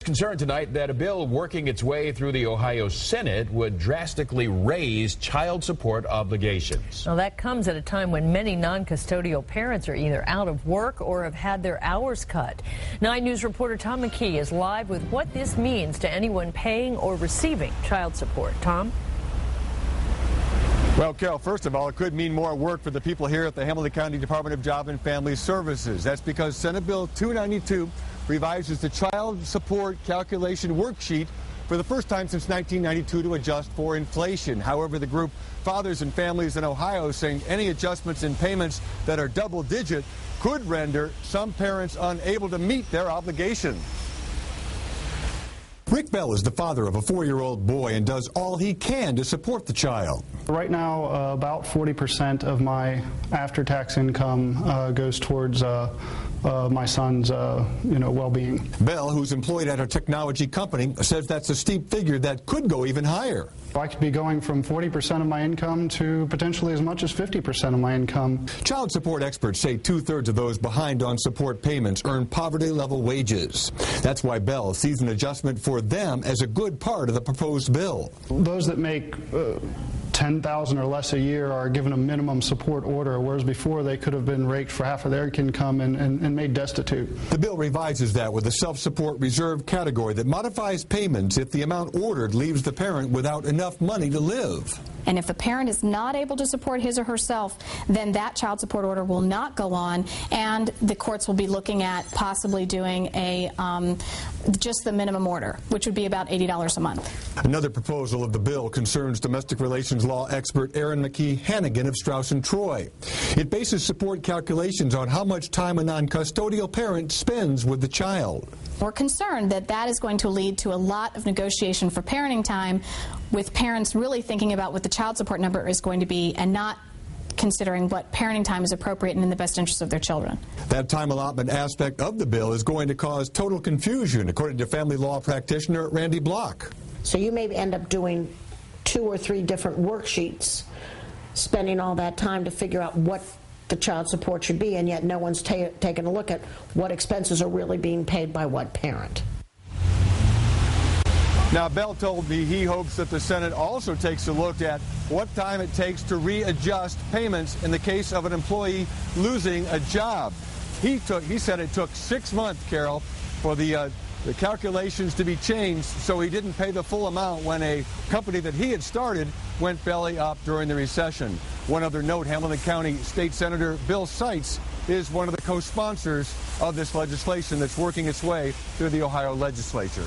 Concern tonight that a bill working its way through the Ohio Senate would drastically raise child support obligations. Well, that comes at a time when many non-custodial parents are either out of work or have had their hours cut. 9 News reporter Tom McKee is live with what this means to anyone paying or receiving child support. Tom? Well, Carol, first of all, it could mean more work for the people here at the Hamilton County Department of Job and Family Services. That's because Senate Bill 292 revises the child support calculation worksheet for the first time since 1992 to adjust for inflation. However, the group Fathers and Families in Ohio is saying any adjustments in payments that are double-digit could render some parents unable to meet their obligation. Rick Bell is the father of a 4-year-old boy and does all he can to support the child. Right now, about 40% of my after-tax income goes towards my son's well-being. Bell, who's employed at a technology company, says that's a steep figure that could go even higher. I could be going from 40% of my income to potentially as much as 50% of my income. Child support experts say 2/3 of those behind on support payments earn poverty-level wages. That's why Bell sees an adjustment for them as a good part of the proposed bill. Those that make $10,000 or less a year are given a minimum support order, whereas before they could have been raked for half of their income and made destitute. The bill revises that with a self-support reserve category that modifies payments if the amount ordered leaves the parent without enough money to live. And if the parent is not able to support his or herself, then that child support order will not go on, and the courts will be looking at possibly doing a just the minimum order, which would be about $80 a month. Another proposal of the bill concerns domestic relations law expert Aaron McKee Hannigan of Strauss & Troy. It bases support calculations on how much time a non-custodial parent spends with the child. We're concerned that that is going to lead to a lot of negotiation for parenting time, with parents really thinking about what the child support number is going to be and not considering what parenting time is appropriate and in the best interest of their children. That time allotment aspect of the bill is going to cause total confusion, according to family law practitioner Randy Block. So you may end up doing 2 or 3 different worksheets, spending all that time to figure out what the child support should be, and yet no one's taken a look at what expenses are really being paid by what parent. Now, Bell told me he hopes that the Senate also takes a look at what time it takes to readjust payments in the case of an employee losing a job. He said it took 6 months, Carol, for the calculations to be changed so he didn't pay the full amount when a company that he had started went belly up during the recession. One other note, Hamilton County State Senator Bill Seitz is one of the co-sponsors of this legislation that's working its way through the Ohio legislature.